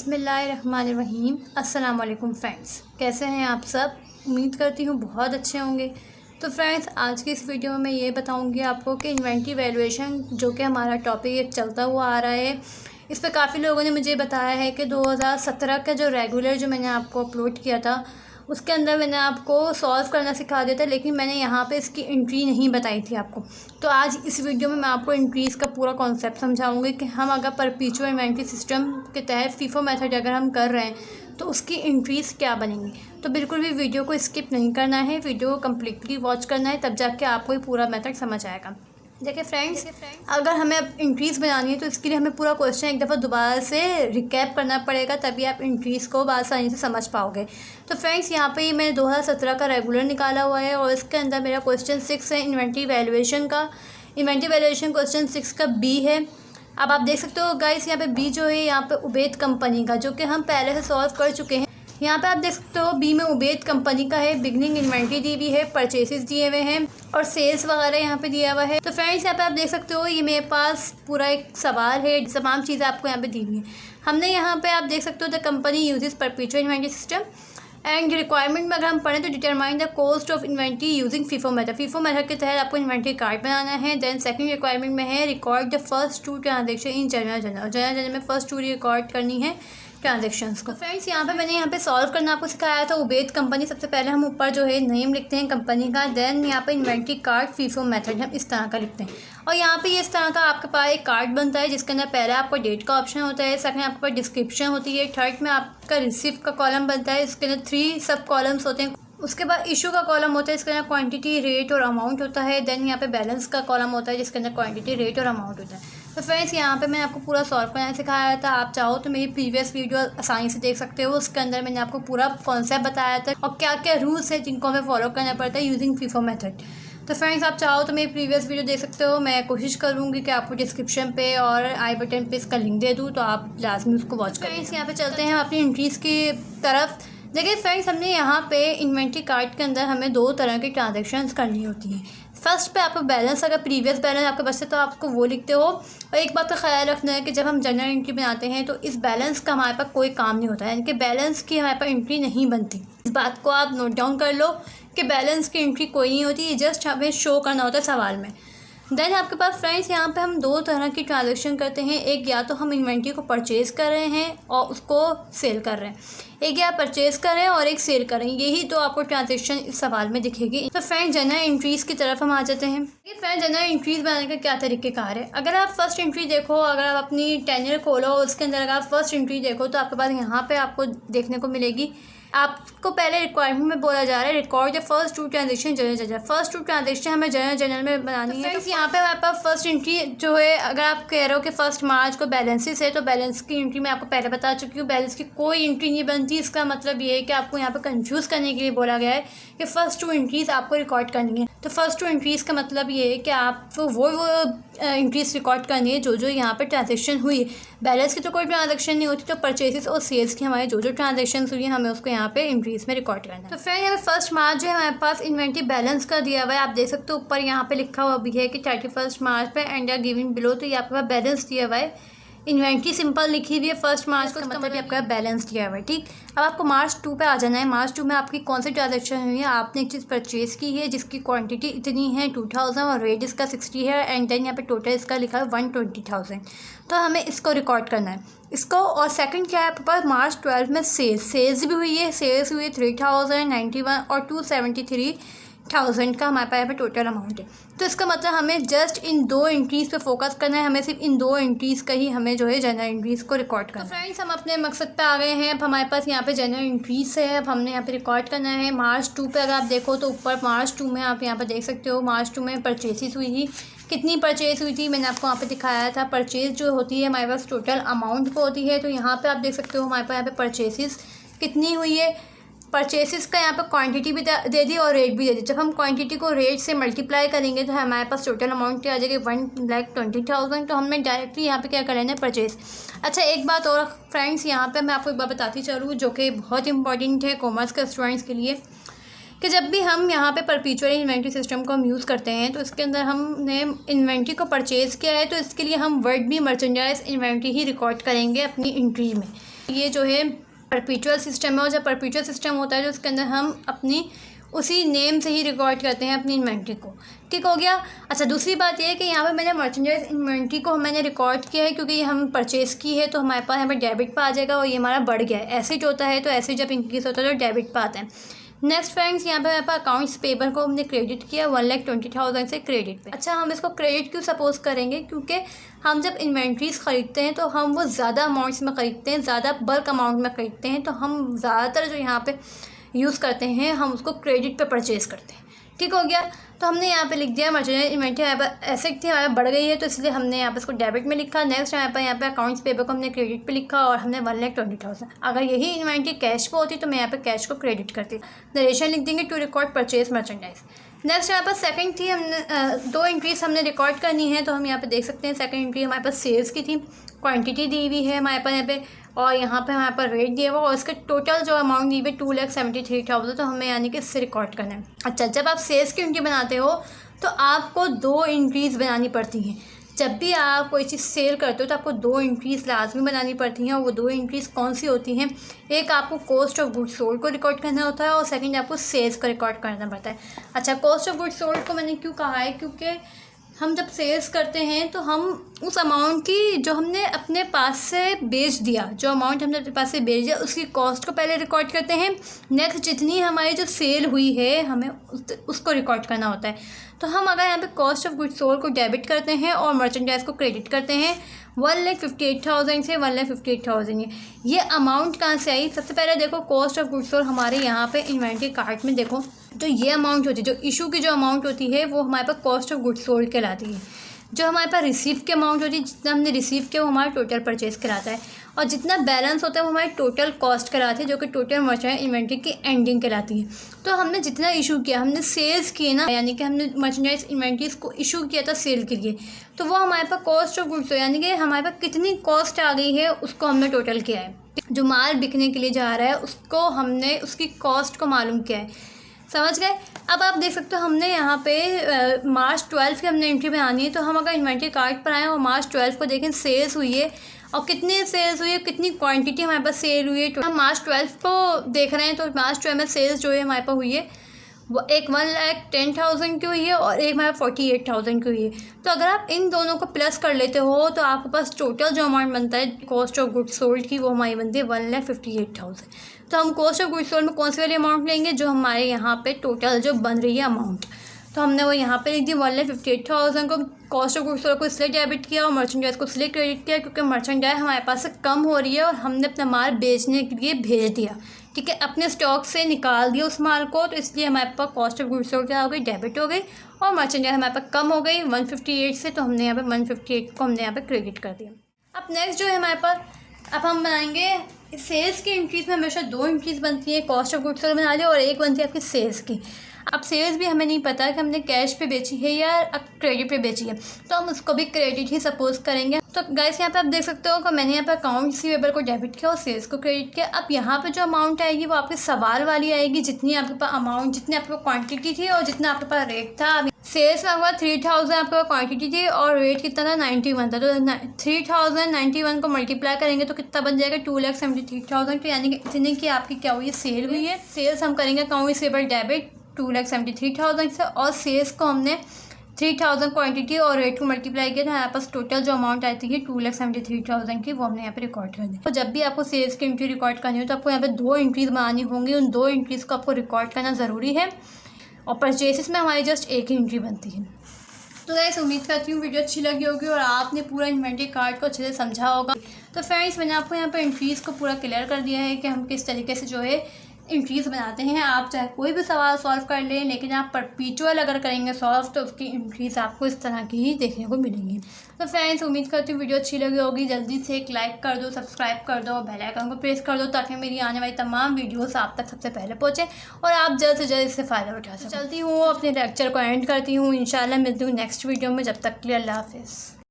बिस्मिल्लाहिर्रहमानिर्रहीम। अस्सलाम वालेकुम फ्रेंड्स, कैसे हैं आप सब? उम्मीद करती हूँ बहुत अच्छे होंगे। तो फ्रेंड्स, आज की इस वीडियो में मैं ये बताऊँगी आपको कि इन्वेंटरी वैल्यूएशन जो कि हमारा टॉपिक एक चलता हुआ आ रहा है, इस पर काफ़ी लोगों ने मुझे बताया है कि 2017 का जो रेगुलर जो मैंने आपको अपलोड किया था उसके अंदर मैंने आपको सॉल्व करना सिखा दिया था, लेकिन मैंने यहाँ पे इसकी एंट्री नहीं बताई थी आपको। तो आज इस वीडियो में मैं आपको एंट्रीज़ का पूरा कॉन्सेप्ट समझाऊंगी कि हम अगर परपेचुअल इन्वेंटरी सिस्टम के तहत फीफो मेथड अगर हम कर रहे हैं तो उसकी एंट्रीज़ क्या बनेंगी। तो बिल्कुल भी वीडियो को स्किप नहीं करना है, वीडियो को कम्प्लीटली वॉच करना है, तब जाके आपको ये पूरा मेथड समझ आएगा। देखिए फ्रेंड्स, अगर हमें अब इंक्रीज़ बनानी है तो इसके लिए हमें पूरा क्वेश्चन एक दफ़ा दोबारा से रिकैप करना पड़ेगा, तभी आप इंक्रीज़ को आसानी से समझ पाओगे। तो फ्रेंड्स, यहाँ पे मैंने 2017 का रेगुलर निकाला हुआ है और इसके अंदर मेरा क्वेश्चन 6 है इन्वेंटरी वैल्यूएशन का। इन्वेंटरी वैल्यूएशन क्वेश्चन 6 का बी है। अब आप देख सकते हो गाइस, यहाँ पे बी जो है यहाँ पे उबैद कंपनी का, जो कि हम पहले से सॉल्व कर चुके हैं। यहाँ पे आप देख सकते हो बी में उबैद कंपनी का है, बिगनिंग इन्वेंटरी दी हुई है, परचेसेस दिए हुए हैं और सेल्स वगैरह यहाँ पे दिया हुआ है। तो फ्रेंड्स, यहाँ पे आप देख सकते हो ये मेरे पास पूरा एक सवाल है, तमाम चीज़ें आपको यहाँ पे दी हुई हैं। हमने यहाँ पे आप देख सकते हो the company uses perpetual inventory system and requirement में अगर हम पढ़ें तो determine the cost of inventory using FIFO method. FIFO method के तहत आपको इन्वेंटरी कार्ड बनाना है। देन सेकंड रिक्वायरमेंट में है record the first 2 transaction in general में फर्स्ट 2 रिकॉर्ड करनी है ट्रांजेक्शन्स को। फ्रेंड्स, यहाँ पे मैंने यहाँ पे सॉल्व करना आपको सिखाया था उबैद कंपनी। सबसे पहले हम ऊपर जो है नेम लिखते हैं कंपनी का, देन यहाँ पे इन्वेंटरी कार्ड फीफो मेथड हम इस तरह का लिखते हैं। और यहाँ पे इस तरह का आपके पास एक कार्ड बनता है जिसके अंदर पहले आपको डेट का ऑप्शन होता है, सेकंड आपके पास डिस्क्रिप्शन होती है, थर्ड में आपका रिसिप्ट का कॉलम बनता है, इसके अंदर 3 सब कॉलम्स होते हैं। उसके बाद इशू का कॉलम होता है, इसके अंदर क्वांटिटी, रेट और अमाउंट होता है। देन यहाँ पे बैलेंस का कॉलम होता है जिसके अंदर क्वांटिटी, रेट और अमाउंट होता है। तो फ्रेंड्स, यहाँ पे मैंने आपको पूरा सॉल्व करना सिखाया था। आप चाहो तो मेरी प्रीवियस वीडियो आसानी से देख सकते हो, उसके अंदर मैंने आपको पूरा कॉन्सेप्ट बताया था और क्या क्या रूल्स है जिनको हमें फॉलो करना पड़ता है यूजिंग फीफो मेथड। तो फ्रेंड्स, आप चाहो तो मेरी प्रीवियस वीडियो देख सकते हो। मैं कोशिश करूँगी कि आपको डिस्क्रिप्शन पे और आई बटन पे इसका लिंक दे दूँ, तो आप लाजमी उसको वॉच करें। फ्रेंड्स, यहाँ पे चलते हैं अपनी एंट्रीज़ की तरफ। देखिए फ्रेंड्स, हमने यहाँ पे इन्वेंटरी कार्ड के अंदर हमें 2 तरह की ट्रांजेक्शन्स करनी होती हैं। फर्स्ट पे आपका बैलेंस, अगर प्रीवियस बैलेंस आपके पास है तो आपको वो लिखते हो। और एक बात का ख्याल रखना है कि जब हम जनरल एंट्री बनाते हैं तो इस बैलेंस का हमारे पास कोई काम नहीं होता है, यानी कि बैलेंस की हमारे पास एंट्री नहीं बनती। इस बात को आप नोट डाउन कर लो कि बैलेंस की एंट्री कोई नहीं होती, ये जस्ट हमें शो करना होता है सवाल में। देन आपके पास फ्रेंड्स यहाँ पे हम 2 तरह की ट्रांजेक्शन करते हैं। एक या तो हम इन्वेंटरी को परचेज़ कर रहे हैं और उसको सेल कर रहे हैं, एक या परचेज़ कर रहे हैं और एक सेल कर रहे हैं। यही तो आपको ट्रांजेक्शन इस सवाल में दिखेगी। तो फ्रेंड्स, जनरल एंट्रीज़ की तरफ हम आ जाते हैं। ये फ्रेंड्स, जनरल एंट्रीज़ बनाने का क्या तरीक़ेकार है। अगर आप फर्स्ट एंट्री देखो, अगर आप अपनी टेन्योर खोलो उसके अंदर अगर आप फर्स्ट एंट्री देखो तो आपके पास यहाँ पर आपको देखने को मिलेगी, आपको पहले रिक्वायरमेंट में बोला जा रहा है record the first 2 transaction general. First 2 transaction हमें जनरल में बनानी है। तो यहाँ पे हमारे पास फर्स्ट एंट्री जो है, अगर आप कह रहे हो कि फर्स्ट मार्च को बैलेंसेस है तो बैलेंस की एंट्री मैं आपको पहले बता चुकी हूँ, बैलेंस की कोई एंट्री नहीं बनती। इसका मतलब ये है कि आपको यहाँ पे कंफ्यूज करने के लिए बोला गया है कि फर्स्ट 2 एंट्रीज़ आपको रिकॉर्ड करनी है। तो फर्स्ट 2 एंट्रीज़ का मतलब ये है कि आपको वो एंट्रीज़ रिकॉर्ड करनी है जो यहाँ पे ट्रांजेक्शन हुई है। बैलेंस की तो कोई ट्रांजेक्शन नहीं होती, तो परचेसेस और सेल्स की हमारी जो ट्रांजेक्शन हुई है हमें उसको यहाँ पे एंट्रीज़ में रिकॉर्ड करना है। तो फ्रेंड, यहाँ पे फर्स्ट मार्च जो है हमारे पास इन्वेंटरी बैलेंस का दिया हुआ है। आप देख सकते हो ऊपर यहाँ पे लिखा हुआ भी है कि 31 मार्च पे एंड आर गिवन बिलो, तो ये आपके पास बैलेंस दिया हुआ है। इन्वेंटरी सिंपल लिखी हुई है फर्स्ट मार्च को, इसका मतलब आपका बैलेंस दिया हुआ है। ठीक, अब आपको मार्च 2 पे आ जाना है। मार्च 2 में आपकी कौन सी ट्रांजेक्शन हुई है। आपने एक चीज़ परचेज़ की है जिसकी क्वांटिटी इतनी है 2000 और रेट इसका 60 है एंड देन यहाँ पे टोटल इसका लिखा है 120,000। तो हमें इसको रिकॉर्ड करना है इसको। और सेकंड क्या है आपके पास, मार्च 12 में सेल्स भी हुई है। सेल्स हुई है 3091 और 273,000 का हमारे पास यहाँ पे टोटल अमाउंट है। तो इसका मतलब हमें जस्ट इन 2 एंट्रीज़ पे फोकस करना है। हमें सिर्फ इन 2 एंट्रीज़ का ही हमें जो है जनरल एंट्रीज़ को रिकॉर्ड करना है। तो फ्रेंड्स, हम अपने मकसद पे आ गए हैं। अब हमारे पास यहाँ पे जनरल एंट्रीज़ है, अब हमने यहाँ पे रिकॉर्ड करना है। मार्च 2 पे अगर आप देखो तो ऊपर मार्च 2 में आप यहाँ पर देख सकते हो मार्च 2 में परचेसेस हुई थी। कितनी परचेज़ हुई थी मैंने आपको वहाँ पे दिखाया था। परचेज़ जो होती है हमारे पास टोटल अमाउंट को होती है। तो यहाँ पे आप देख सकते हो हमारे पास यहाँ पे परचेसेस कितनी हुई है। परचेसेस का यहाँ पे क्वांटिटी भी दे दी और रेट भी दे दी। जब हम क्वांटिटी को रेट से मल्टीप्लाई करेंगे तो हमारे पास टोटल अमाउंट क्या आ जाएगी 1,20,000। तो हमने डायरेक्टली यहाँ पे क्या कर लेना है, परचेज़। अच्छा, एक बात और फ्रेंड्स, यहाँ पे मैं आपको एक बात बताती चलूँ जो कि बहुत इंपॉर्टेंट है कॉमर्स के स्टूडेंट्स के लिए, कि जब भी हम यहाँ पे परपेचुअल इन्वेंटरी सिस्टम को हम यूज़ करते हैं तो इसके अंदर हमने इन्वेंटरी को परचेज़ किया है तो इसके लिए हम वर्ड भी मर्चेंडाइज इन्वेंटरी ही रिकॉर्ड करेंगे अपनी एंट्री में। ये जो है परपीचुअल सिस्टम है, और जब परपीचुअल सिस्टम होता है तो उसके अंदर हम अपनी उसी नेम से ही रिकॉर्ड करते हैं अपनी इन्वेंट्री को। ठीक हो गया। अच्छा, दूसरी बात ये है कि यहाँ पे मैंने मर्चेंडाइज इन्वेंट्री को मैंने रिकॉर्ड किया है, क्योंकि ये हम परचेज़ की है तो हमारे पास यहाँ पर डेबिट पे आ जाएगा और ये हमारा बढ़ गया है। ऐसे ही होता है, तो ऐसे जब इंक्रीज़ होता है तो डेबिट पे आता है। नेक्स्ट फ्रेंड्स, यहाँ पे हमारे पास अकाउंट्स पेबल को हमने क्रेडिट किया 1,20,000 से क्रेडिट पे। अच्छा, हम इसको क्रेडिट क्यों सपोज करेंगे, क्योंकि हम जब इन्वेंट्रीज ख़रीदते हैं तो हम वो ज़्यादा अमाउंट्स में ख़रीदते हैं, ज़्यादा बल्क अमाउंट में ख़रीदते हैं, तो हम ज़्यादातर जो यहाँ पे यूज़ करते हैं हम उसको क्रेडिट पे परचेज़ करते हैं। ठीक हो गया। तो हमने यहाँ पे लिख दिया मर्चेंडाइज इन्वेंट्री यहाँ पर एसेट थी, हमारे बढ़ गई है, तो इसलिए हमने यहाँ पे इसको डेबिट में लिखा। नेक्स्ट यहाँ पे अकाउंट्स पेबल को हमने क्रेडिट पे लिखा और हमने 1,20,000। अगर यही इन्वेंट्री कैश पे होती तो मैं यहाँ पे कैश को क्रेडिट करती। नरेशन लिख देंगे to record purchase merchandise. Next यहाँ पर सेकंड थी, हमने दो एंट्रीज हमने रिकॉर्ड करनी है, तो हम यहाँ पे देख सकते हैं सेकंड एंट्री हमारे पास सेल्स की थी, क्वांटिटी दी हुई है हमारे पास यहाँ पे, और यहाँ पे हमारे पास रेट दिया हुआ और इसके टोटल जो अमाउंट दी हुई 2,73,000, तो हमें यानी कि इससे रिकॉर्ड करना है। अच्छा, जब आप सेल्स की एंट्री बनाते हो तो आपको दो एंट्रीज़ बनानी पड़ती हैं। जब भी आप कोई चीज़ सेल करते हो तो आपको दो एंट्रीज़ लाजमी बनानी पड़ती हैं, और वो दो एंट्रीज़ कौन सी होती हैं, एक आपको कॉस्ट ऑफ गुड्स सोल्ड को रिकॉर्ड करना होता है और सेकंड आपको सेल्स को रिकॉर्ड करना पड़ता है। अच्छा, कॉस्ट ऑफ गुड्स सोल्ड को मैंने क्यों कहा है, क्योंकि हम जब सेल्स करते हैं तो हम उस अमाउंट की जो हमने अपने पास से बेच दिया, जो अमाउंट हमने अपने पास से बेच दिया उसकी कॉस्ट को पहले रिकॉर्ड करते हैं। नेक्स्ट जितनी हमारी जो सेल हुई है हमें उसको रिकॉर्ड करना होता है। तो हम अगर यहाँ पे कॉस्ट ऑफ गुड्स सोल्ड को डेबिट करते हैं और मर्चेंडाइज को क्रेडिट करते हैं 1,58,000 से 1,58,000 ये अमाउंट कहाँ से आई। सबसे पहले देखो कॉस्ट ऑफ गुड्स सोल्ड हमारे यहाँ पे इन्वेंट्री कार्ट में देखो तो ये अमाउंट होती है, जो इशू की जो अमाउंट होती है वो हमारे पास कॉस्ट ऑफ गुड्स सोल्ड कहलाती है। जो हमारे पास रिसीव की अमाउंट होती है, जितना हमने रिसीव किया वो हमारा टोटल परचेज कराता है, और जितना बैलेंस होता है वो हमारी टोटल कॉस्ट कराती है, जो कि टोटल मर्चेंडाइज इन्वेंट्री की एंडिंग कहलाती है। तो हमने जितना इशू किया, हमने सेल्स किए ना, यानी कि हमने मर्चेंडाइज इन्वेंट्रीज को इशू किया था सेल के लिए, तो वो हमारे पास कॉस्ट ऑफ गुड्स, यानी कि हमारे पास कितनी कॉस्ट आ गई है उसको हमने टोटल किया है। जो माल बिकने के लिए जा रहा है उसको हमने उसकी कॉस्ट को मालूम किया है। समझ गए। अब आप देख सकते हो हमने यहाँ पे मार्च 12 की हमने एंट्री बनानी है, तो हम अगर इन्वेंट्री कार्ड पर आएँ और मार्च 12 को देखें सेल्स हुई है और कितनी सेल्स हुई है, कितनी क्वांटिटी हमारे पास सेल हुई है। तो हम मार्च 12 को देख रहे हैं, तो मार्च 12 में सेल्स जो है हमारे पास हुई है वो एक 1,10,000 की हुई है और एक हमारे 48,000 की हुई है। तो अगर आप इन दोनों को प्लस कर लेते हो तो आपके पास टोटल जो अमाउंट बनता है कॉस्ट ऑफ गुड्स सोल्ड की, वो हमारी बनती है 1,58,000। तो हम कॉस्ट ऑफ गुड्स सोल्ड में कौन सी वाली अमाउंट लेंगे, जो हमारे यहाँ पे टोटल जो बन रही है अमाउंट, तो हमने वो यहाँ पे लिख दी 1,58,000 को। कॉस्ट ऑफ गुड्स सोल्ड को इसलिए डेबिट किया और मर्चेंडाइज को इसलिए क्रेडिट किया क्योंकि मर्चेंडाइज हमारे पास से कम हो रही है और हमने अपना माल बेचने के लिए भेज दिया, ठीक है, अपने स्टॉक से निकाल दिया उस माल को, तो इसलिए हमारे पास कॉस्ट ऑफ गुड्स सोल्ड क्या हो गई, डेबिट हो गई, और मर्चेंडाइज हमारे पास कम हो गई 158 से, तो हमने यहाँ पे 158 को हमने यहाँ पे क्रेडिट कर दिया। अब नेक्स्ट जो है हमारे पास, अब हम बनाएंगे सेल्स की एंट्रीज में हमेशा दो एंट्रीज बनती है, कॉस्ट ऑफ गुड्स सोल्ड बना ली और एक बनती है आपकी सेल्स की। अब सेल्स भी हमें नहीं पता कि हमने कैश पे बेची है या क्रेडिट पे बेची है, तो हम उसको भी क्रेडिट ही सपोज करेंगे। तो गाइस यहाँ पे आप देख सकते हो कि मैंने यहाँ पे अकाउंट रिसीवेबल को डेबिट किया और सेल्स को क्रेडिट किया। अब यहाँ पे जो अमाउंट आएगी वो आपके सवाल वाली आएगी, जितनी आपके पास अमाउंट, जितनी आपके पास क्वांटिटी थी और जितना आपके पास रेट था। सेल्स में आपका 3,000 आपके पास क्वांटिटी थी और रेट कितना था 91 था, तो 3,091 को मल्टीप्लाई करेंगे तो कितना बन जाएगा 2,73,000। तो यानी कि इतने की आपकी क्या हुई है, सेल हुई है। सेल्स हम करेंगे अकाउंट रिसीवेबल डेबिट 2,73,000 से, और सेल्स को हमने 3,000 क्वांटिटी और रेट को मल्टीप्लाई किया, तो यहाँ पास टोटल जो अमाउंट आती है 2,73,000 की, वो हमने यहाँ पे रिकॉर्ड कर दी। तो जब भी आपको सेल्स की एंट्री रिकॉर्ड करनी हो तो आपको यहाँ पे दो एंट्रीज बनानी होंगी, उन दो एंट्रीज को आपको रिकॉर्ड करना ज़रूरी है, और परचेसेस में हमारी जस्ट एक ही एंट्री बनती है। तो गाइस उम्मीद करती हूँ वीडियो अच्छी लगी होगी और आपने पूरा इन्वेंट्री कार्ड को अच्छे से समझा होगा। तो फ्रेंड्स मैंने आपको यहाँ पे एंट्रीज़ को पूरा क्लियर कर दिया है कि हम किस तरीके से जो है एंट्रीज़ बनाते हैं। आप चाहे कोई भी सवाल सॉल्व कर लें, लेकिन आप परपीचुअल अगर करेंगे सॉल्व तो उसकी एंट्रीज़ आपको इस तरह की ही देखने को मिलेंगी। तो फ्रेंड्स उम्मीद करती हूँ वीडियो अच्छी लगी होगी। जल्दी से एक लाइक कर दो, सब्सक्राइब कर दो, बेल आइकन को प्रेस कर दो, ताकि मेरी आने वाली तमाम वीडियोस आप तक सबसे पहले पहुँचे और आप जल्द से जल्द इससे फ़ायदा उठा सकें। चलती हूँ अपने लेक्चर को एंड करती हूँ, इंशाल्लाह मिलती हूँ नेक्स्ट वीडियो में। जब तक के लिए अल्लाह हाफिज़।